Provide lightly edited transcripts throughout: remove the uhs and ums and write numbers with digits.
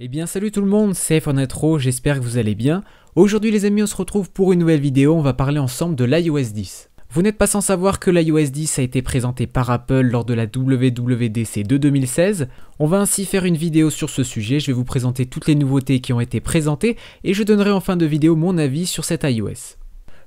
Eh bien salut tout le monde, c'est F1Retro, j'espère que vous allez bien. Aujourd'hui les amis, on se retrouve pour une nouvelle vidéo, on va parler ensemble de l'iOS 10. Vous n'êtes pas sans savoir que l'iOS 10 a été présenté par Apple lors de la WWDC de 2016. On va ainsi faire une vidéo sur ce sujet, je vais vous présenter toutes les nouveautés qui ont été présentées et je donnerai en fin de vidéo mon avis sur cet iOS.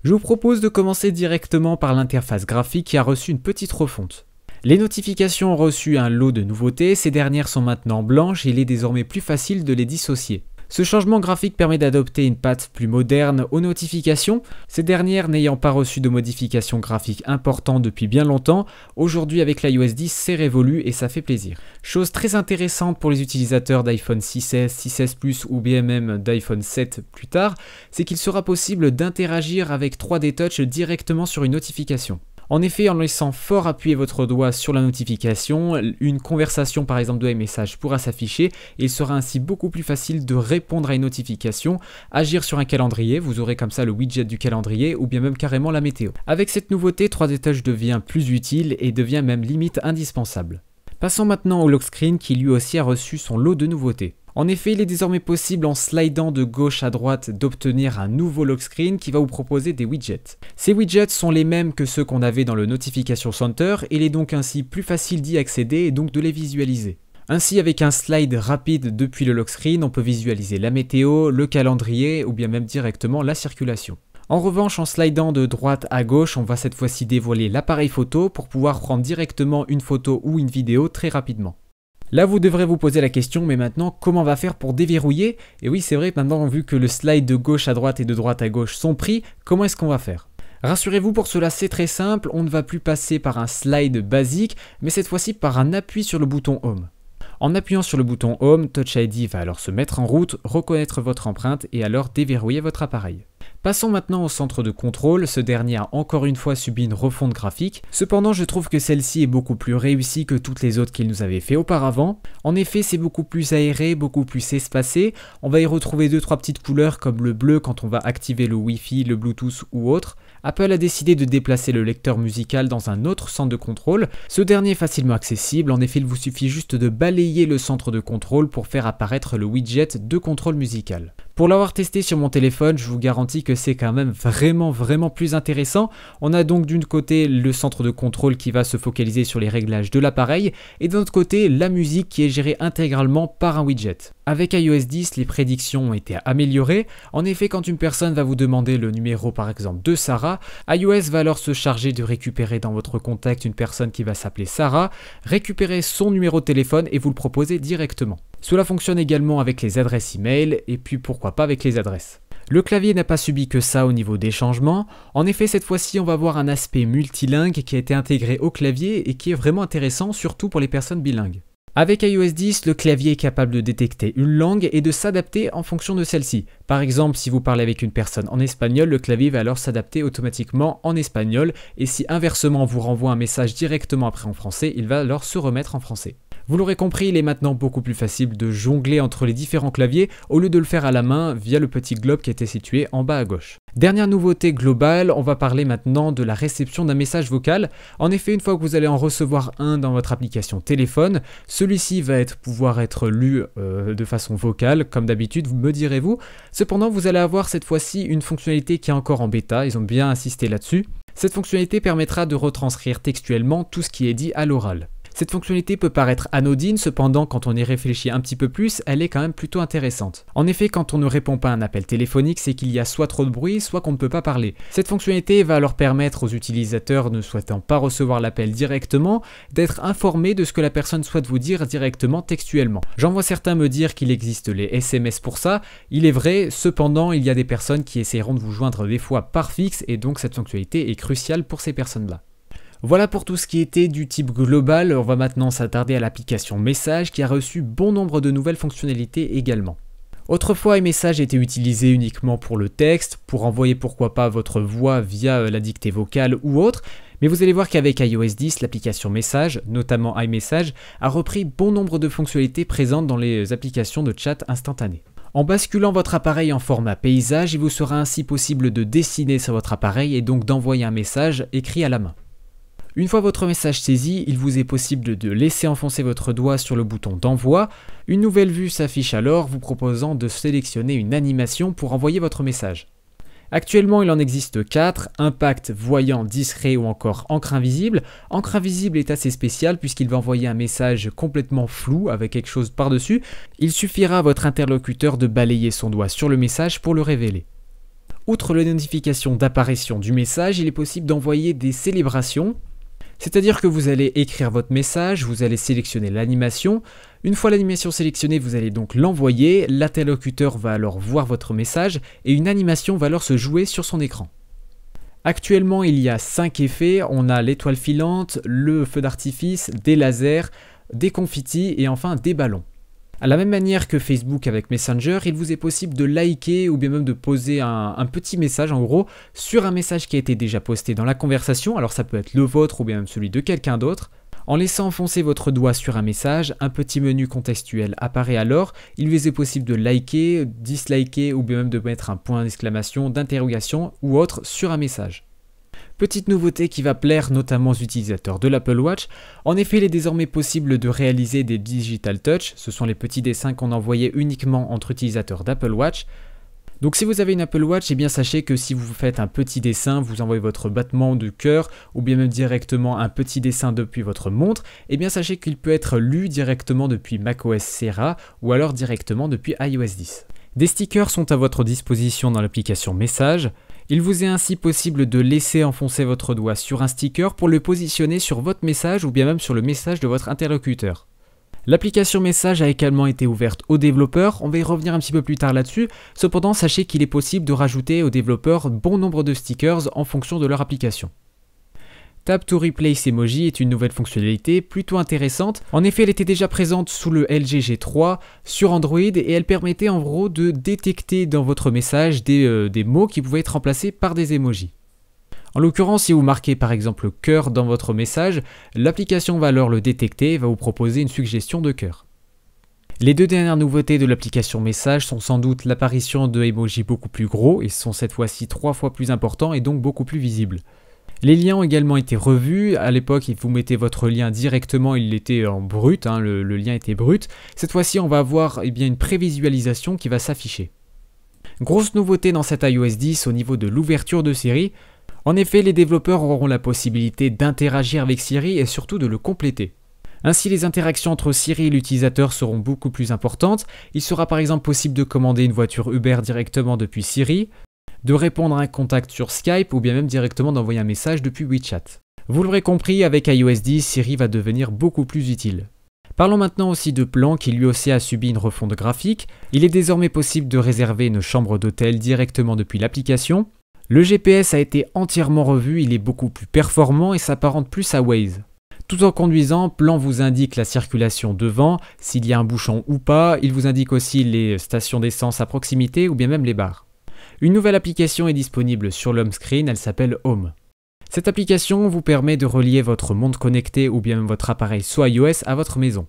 Je vous propose de commencer directement par l'interface graphique qui a reçu une petite refonte. Les notifications ont reçu un lot de nouveautés, ces dernières sont maintenant blanches et il est désormais plus facile de les dissocier. Ce changement graphique permet d'adopter une patte plus moderne aux notifications, ces dernières n'ayant pas reçu de modifications graphiques importantes depuis bien longtemps, aujourd'hui avec l'iOS 10 c'est révolu et ça fait plaisir. Chose très intéressante pour les utilisateurs d'iPhone 6S, 6S Plus ou bien même d'iPhone 7 plus tard, c'est qu'il sera possible d'interagir avec 3D Touch directement sur une notification. En effet, en laissant fort appuyer votre doigt sur la notification, une conversation par exemple de iMessage pourra s'afficher et il sera ainsi beaucoup plus facile de répondre à une notification, agir sur un calendrier, vous aurez comme ça le widget du calendrier ou bien même carrément la météo. Avec cette nouveauté, 3D Touch devient plus utile et devient même limite indispensable. Passons maintenant au lock screen qui lui aussi a reçu son lot de nouveautés. En effet, il est désormais possible en slidant de gauche à droite d'obtenir un nouveau lock screen qui va vous proposer des widgets. Ces widgets sont les mêmes que ceux qu'on avait dans le Notification Center et il est donc ainsi plus facile d'y accéder et donc de les visualiser. Ainsi, avec un slide rapide depuis le lock screen, on peut visualiser la météo, le calendrier ou bien même directement la circulation. En revanche, en slidant de droite à gauche, on va cette fois-ci dévoiler l'appareil photo pour pouvoir prendre directement une photo ou une vidéo très rapidement. Là, vous devrez vous poser la question, mais maintenant, comment on va faire pour déverrouiller? Et oui, c'est vrai que maintenant, vu que le slide de gauche à droite et de droite à gauche sont pris, comment est-ce qu'on va faire? Rassurez-vous, pour cela, c'est très simple, on ne va plus passer par un slide basique, mais cette fois-ci par un appui sur le bouton Home. En appuyant sur le bouton Home, Touch ID va alors se mettre en route, reconnaître votre empreinte et alors déverrouiller votre appareil. Passons maintenant au centre de contrôle, ce dernier a encore une fois subi une refonte graphique, cependant je trouve que celle-ci est beaucoup plus réussie que toutes les autres qu'il nous avait fait auparavant. En effet, c'est beaucoup plus aéré, beaucoup plus espacé, on va y retrouver 2-3 petites couleurs comme le bleu quand on va activer le Wi-Fi, le Bluetooth ou autre. Apple a décidé de déplacer le lecteur musical dans un autre centre de contrôle, ce dernier est facilement accessible, en effet il vous suffit juste de balayer le centre de contrôle pour faire apparaître le widget de contrôle musical. Pour l'avoir testé sur mon téléphone, je vous garantis que c'est quand même vraiment plus intéressant. On a donc d'une côté le centre de contrôle qui va se focaliser sur les réglages de l'appareil et d'un autre côté la musique qui est gérée intégralement par un widget. Avec iOS 10, les prédictions ont été améliorées. En effet, quand une personne va vous demander le numéro par exemple de Sarah, iOS va alors se charger de récupérer dans votre contact une personne qui va s'appeler Sarah, récupérer son numéro de téléphone et vous le proposer directement. Cela fonctionne également avec les adresses email et puis pourquoi pas avec les adresses. Le clavier n'a pas subi que ça au niveau des changements. En effet, cette fois-ci, on va voir un aspect multilingue qui a été intégré au clavier et qui est vraiment intéressant, surtout pour les personnes bilingues. Avec iOS 10, le clavier est capable de détecter une langue et de s'adapter en fonction de celle-ci. Par exemple, si vous parlez avec une personne en espagnol, le clavier va alors s'adapter automatiquement en espagnol et si inversement on vous renvoie un message directement après en français, il va alors se remettre en français. Vous l'aurez compris, il est maintenant beaucoup plus facile de jongler entre les différents claviers au lieu de le faire à la main via le petit globe qui était situé en bas à gauche. Dernière nouveauté globale, on va parler maintenant de la réception d'un message vocal. En effet, une fois que vous allez en recevoir un dans votre application téléphone, celui-ci va pouvoir être lu de façon vocale, comme d'habitude, me direz-vous. Cependant, vous allez avoir cette fois-ci une fonctionnalité qui est encore en bêta, ils ont bien insisté là-dessus. Cette fonctionnalité permettra de retranscrire textuellement tout ce qui est dit à l'oral. Cette fonctionnalité peut paraître anodine, cependant quand on y réfléchit un petit peu plus, elle est quand même plutôt intéressante. En effet, quand on ne répond pas à un appel téléphonique, c'est qu'il y a soit trop de bruit, soit qu'on ne peut pas parler. Cette fonctionnalité va alors permettre aux utilisateurs ne souhaitant pas recevoir l'appel directement, d'être informés de ce que la personne souhaite vous dire directement textuellement. J'en vois certains me dire qu'il existe les SMS pour ça, il est vrai, cependant il y a des personnes qui essaieront de vous joindre des fois par fixe et donc cette fonctionnalité est cruciale pour ces personnes-là. Voilà pour tout ce qui était du type global, on va maintenant s'attarder à l'application Message qui a reçu bon nombre de nouvelles fonctionnalités également. Autrefois, iMessage était utilisé uniquement pour le texte, pour envoyer pourquoi pas votre voix via la dictée vocale ou autre, mais vous allez voir qu'avec iOS 10, l'application Message, notamment iMessage, a repris bon nombre de fonctionnalités présentes dans les applications de chat instantané. En basculant votre appareil en format paysage, il vous sera ainsi possible de dessiner sur votre appareil et donc d'envoyer un message écrit à la main. Une fois votre message saisi, il vous est possible de laisser enfoncer votre doigt sur le bouton d'envoi. Une nouvelle vue s'affiche alors vous proposant de sélectionner une animation pour envoyer votre message. Actuellement, il en existe 4, impact, voyant, discret ou encore encre invisible. Encre invisible est assez spécial puisqu'il va envoyer un message complètement flou avec quelque chose par-dessus. Il suffira à votre interlocuteur de balayer son doigt sur le message pour le révéler. Outre les notifications d'apparition du message, il est possible d'envoyer des célébrations. C'est-à-dire que vous allez écrire votre message, vous allez sélectionner l'animation. Une fois l'animation sélectionnée, vous allez donc l'envoyer. L'interlocuteur va alors voir votre message et une animation va alors se jouer sur son écran. Actuellement, il y a 5 effets. On a l'étoile filante, le feu d'artifice, des lasers, des confettis et enfin des ballons. À la même manière que Facebook avec Messenger, il vous est possible de liker ou bien même de poser un petit message en gros sur un message qui a été déjà posté dans la conversation, alors ça peut être le vôtre ou bien même celui de quelqu'un d'autre. En laissant enfoncer votre doigt sur un message, un petit menu contextuel apparaît alors, il vous est possible de liker, disliker ou bien même de mettre un point d'exclamation, d'interrogation ou autre sur un message. Petite nouveauté qui va plaire notamment aux utilisateurs de l'Apple Watch, en effet il est désormais possible de réaliser des Digital Touch, ce sont les petits dessins qu'on envoyait uniquement entre utilisateurs d'Apple Watch. Donc si vous avez une Apple Watch, eh bien sachez que si vous faites un petit dessin, vous envoyez votre battement de cœur ou bien même directement un petit dessin depuis votre montre, eh bien sachez qu'il peut être lu directement depuis macOS Sierra ou alors directement depuis iOS 10. Des stickers sont à votre disposition dans l'application Messages. Il vous est ainsi possible de laisser enfoncer votre doigt sur un sticker pour le positionner sur votre message ou bien même sur le message de votre interlocuteur. L'application Message a également été ouverte aux développeurs, on va y revenir un petit peu plus tard là-dessus, cependant sachez qu'il est possible de rajouter aux développeurs bon nombre de stickers en fonction de leur application. Tap to Replace Emoji est une nouvelle fonctionnalité plutôt intéressante. En effet, elle était déjà présente sous le LG G3 sur Android et elle permettait en gros de détecter dans votre message des mots qui pouvaient être remplacés par des emojis. En l'occurrence, si vous marquez par exemple cœur dans votre message, l'application va alors le détecter et va vous proposer une suggestion de cœur. Les deux dernières nouveautés de l'application Message sont sans doute l'apparition de emojis beaucoup plus gros et sont cette fois-ci 3 fois plus importants et donc beaucoup plus visibles. Les liens ont également été revus. À l'époque, vous mettez votre lien directement, il était en brut, le lien était brut. Cette fois-ci, on va avoir une prévisualisation qui va s'afficher. Grosse nouveauté dans cet iOS 10 au niveau de l'ouverture de Siri. En effet, les développeurs auront la possibilité d'interagir avec Siri et surtout de le compléter. Ainsi, les interactions entre Siri et l'utilisateur seront beaucoup plus importantes. Il sera par exemple possible de commander une voiture Uber directement depuis Siri, de répondre à un contact sur Skype ou bien même directement d'envoyer un message depuis WeChat. Vous l'aurez compris, avec iOS 10, Siri va devenir beaucoup plus utile. Parlons maintenant aussi de Plan qui lui aussi a subi une refonte graphique. Il est désormais possible de réserver une chambre d'hôtel directement depuis l'application. Le GPS a été entièrement revu, il est beaucoup plus performant et s'apparente plus à Waze. Tout en conduisant, Plan vous indique la circulation devant, s'il y a un bouchon ou pas, il vous indique aussi les stations d'essence à proximité ou bien même les bars. Une nouvelle application est disponible sur l'home screen, elle s'appelle Home. Cette application vous permet de relier votre montre connectée ou bien votre appareil soit iOS à votre maison.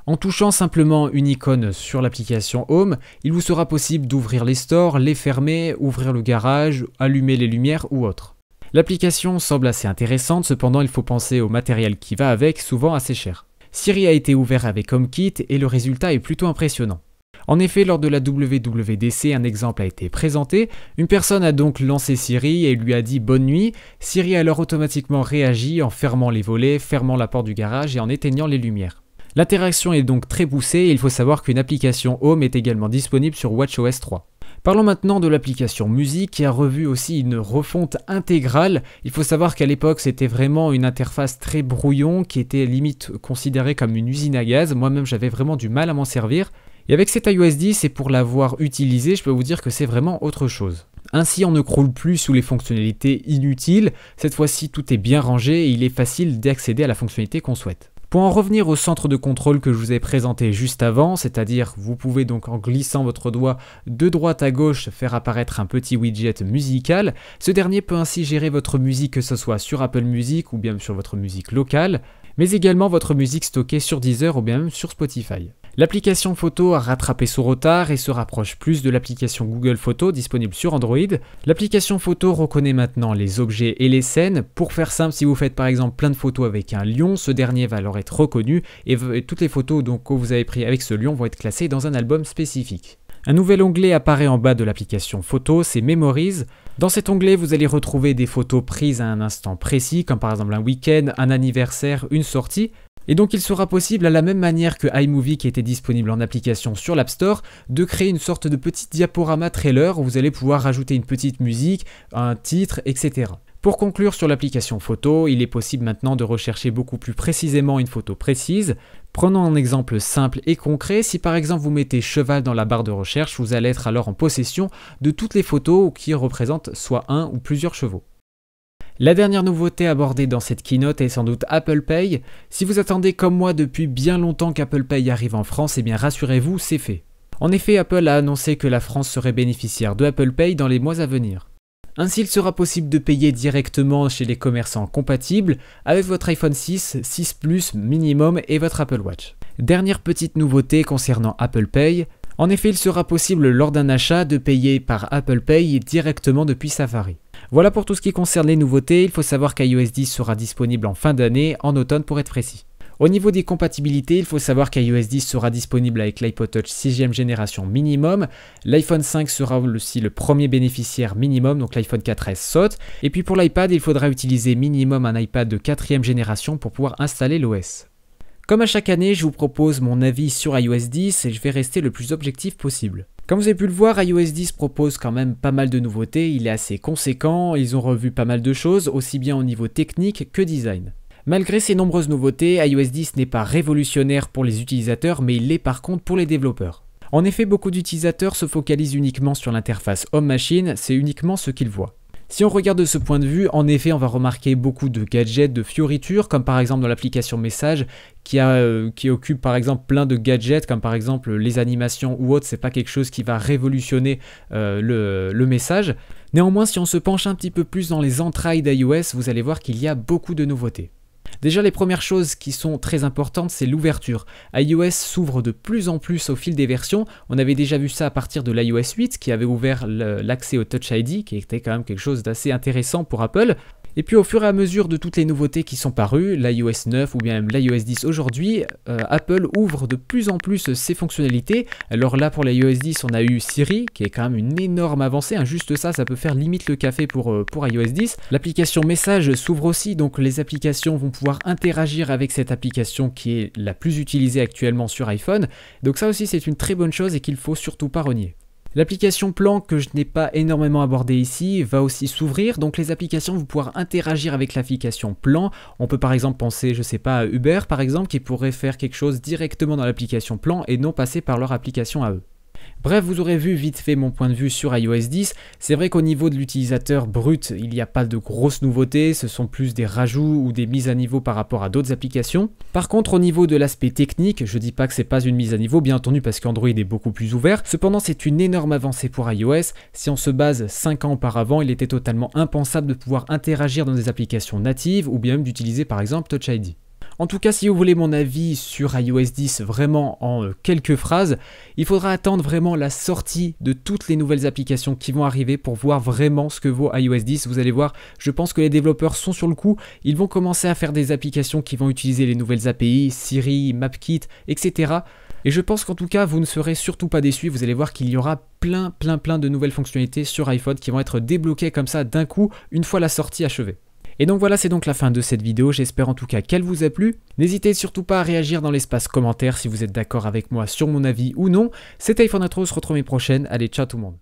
En touchant simplement une icône sur l'application Home, il vous sera possible d'ouvrir les stores, les fermer, ouvrir le garage, allumer les lumières ou autre. L'application semble assez intéressante, cependant il faut penser au matériel qui va avec, souvent assez cher. Siri a été ouvert avec HomeKit et le résultat est plutôt impressionnant. En effet, lors de la WWDC, un exemple a été présenté. Une personne a donc lancé Siri et lui a dit « bonne nuit ». Siri a alors automatiquement réagi en fermant les volets, fermant la porte du garage et en éteignant les lumières. L'interaction est donc très poussée et il faut savoir qu'une application Home est également disponible sur WatchOS 3. Parlons maintenant de l'application Musique qui a revu aussi une refonte intégrale. Il faut savoir qu'à l'époque c'était vraiment une interface très brouillon qui était limite considérée comme une usine à gaz. Moi-même j'avais vraiment du mal à m'en servir. Et avec cet iOS 10 et pour l'avoir utilisé, je peux vous dire que c'est vraiment autre chose. Ainsi, on ne croule plus sous les fonctionnalités inutiles. Cette fois-ci, tout est bien rangé et il est facile d'accéder à la fonctionnalité qu'on souhaite. Pour en revenir au centre de contrôle que je vous ai présenté juste avant, c'est-à-dire vous pouvez donc en glissant votre doigt de droite à gauche faire apparaître un petit widget musical. Ce dernier peut ainsi gérer votre musique que ce soit sur Apple Music ou bien sur votre musique locale, mais également votre musique stockée sur Deezer ou bien même sur Spotify. L'application photo a rattrapé son retard et se rapproche plus de l'application Google Photos disponible sur Android. L'application photo reconnaît maintenant les objets et les scènes. Pour faire simple, si vous faites par exemple plein de photos avec un lion, ce dernier va alors être reconnu et toutes les photos que vous avez prises avec ce lion vont être classées dans un album spécifique. Un nouvel onglet apparaît en bas de l'application photo, c'est Memories. Dans cet onglet, vous allez retrouver des photos prises à un instant précis, comme par exemple un week-end, un anniversaire, une sortie. Et donc il sera possible, à la même manière que iMovie qui était disponible en application sur l'App Store, de créer une sorte de petit diaporama trailer où vous allez pouvoir rajouter une petite musique, un titre, etc. Pour conclure sur l'application photo, il est possible maintenant de rechercher beaucoup plus précisément une photo précise. Prenons un exemple simple et concret, si par exemple vous mettez cheval dans la barre de recherche, vous allez être alors en possession de toutes les photos qui représentent soit un ou plusieurs chevaux. La dernière nouveauté abordée dans cette keynote est sans doute Apple Pay. Si vous attendez comme moi depuis bien longtemps qu'Apple Pay arrive en France, eh bien rassurez-vous, c'est fait. En effet, Apple a annoncé que la France serait bénéficiaire de Apple Pay dans les mois à venir. Ainsi, il sera possible de payer directement chez les commerçants compatibles avec votre iPhone 6, 6 Plus minimum et votre Apple Watch. Dernière petite nouveauté concernant Apple Pay. En effet, il sera possible lors d'un achat de payer par Apple Pay directement depuis Safari. Voilà pour tout ce qui concerne les nouveautés, il faut savoir qu'iOS 10 sera disponible en fin d'année, en automne pour être précis. Au niveau des compatibilités, il faut savoir qu'iOS 10 sera disponible avec l'iPod Touch 6ème génération minimum, l'iPhone 5 sera aussi le premier bénéficiaire minimum, donc l'iPhone 4S saute, et puis pour l'iPad, il faudra utiliser minimum un iPad de 4ème génération pour pouvoir installer l'OS. Comme à chaque année, je vous propose mon avis sur iOS 10 et je vais rester le plus objectif possible. Comme vous avez pu le voir, iOS 10 propose quand même pas mal de nouveautés, il est assez conséquent, ils ont revu pas mal de choses, aussi bien au niveau technique que design. Malgré ces nombreuses nouveautés, iOS 10 n'est pas révolutionnaire pour les utilisateurs, mais il l'est par contre pour les développeurs. En effet, beaucoup d'utilisateurs se focalisent uniquement sur l'interface Home-Machine, c'est uniquement ce qu'ils voient. Si on regarde de ce point de vue, en effet, on va remarquer beaucoup de gadgets, de fioritures, comme par exemple dans l'application Message, qui occupe par exemple plein de gadgets, comme par exemple les animations ou autres, c'est pas quelque chose qui va révolutionner le message. Néanmoins, si on se penche un petit peu plus dans les entrailles d'iOS, vous allez voir qu'il y a beaucoup de nouveautés. Déjà, les premières choses qui sont très importantes, c'est l'ouverture. iOS s'ouvre de plus en plus au fil des versions. On avait déjà vu ça à partir de l'iOS 8 qui avait ouvert l'accès au Touch ID, qui était quand même quelque chose d'assez intéressant pour Apple. Et puis au fur et à mesure de toutes les nouveautés qui sont parues, l'iOS 9 ou bien même l'iOS 10 aujourd'hui, Apple ouvre de plus en plus ses fonctionnalités. Alors là pour l'iOS 10 on a eu Siri qui est quand même une énorme avancée, hein. Juste ça peut faire limite le café pour iOS 10. L'application Message s'ouvre aussi, donc les applications vont pouvoir interagir avec cette application qui est la plus utilisée actuellement sur iPhone. Donc ça aussi c'est une très bonne chose et qu'il ne faut surtout pas renier. L'application Plan, que je n'ai pas énormément abordée ici, va aussi s'ouvrir, donc les applications vont pouvoir interagir avec l'application Plan. On peut par exemple penser, je sais pas, à Uber par exemple, qui pourrait faire quelque chose directement dans l'application Plan et non passer par leur application à eux. Bref, vous aurez vu vite fait mon point de vue sur iOS 10. C'est vrai qu'au niveau de l'utilisateur brut, il n'y a pas de grosses nouveautés, ce sont plus des rajouts ou des mises à niveau par rapport à d'autres applications. Par contre, au niveau de l'aspect technique, je dis pas que c'est pas une mise à niveau, bien entendu parce qu'Android est beaucoup plus ouvert. Cependant, c'est une énorme avancée pour iOS. Si on se base 5 ans auparavant, il était totalement impensable de pouvoir interagir dans des applications natives ou bien même d'utiliser par exemple Touch ID. En tout cas, si vous voulez mon avis sur iOS 10 vraiment en quelques phrases, il faudra attendre vraiment la sortie de toutes les nouvelles applications qui vont arriver pour voir vraiment ce que vaut iOS 10. Vous allez voir, je pense que les développeurs sont sur le coup, ils vont commencer à faire des applications qui vont utiliser les nouvelles API, Siri, MapKit, etc. Et je pense qu'en tout cas, vous ne serez surtout pas déçus, vous allez voir qu'il y aura plein de nouvelles fonctionnalités sur iPhone qui vont être débloquées comme ça d'un coup, une fois la sortie achevée. Et donc voilà, c'est donc la fin de cette vidéo, j'espère en tout cas qu'elle vous a plu. N'hésitez surtout pas à réagir dans l'espace commentaire si vous êtes d'accord avec moi sur mon avis ou non. C'était iPhone Intro, on se retrouve les prochaines. Allez, ciao tout le monde.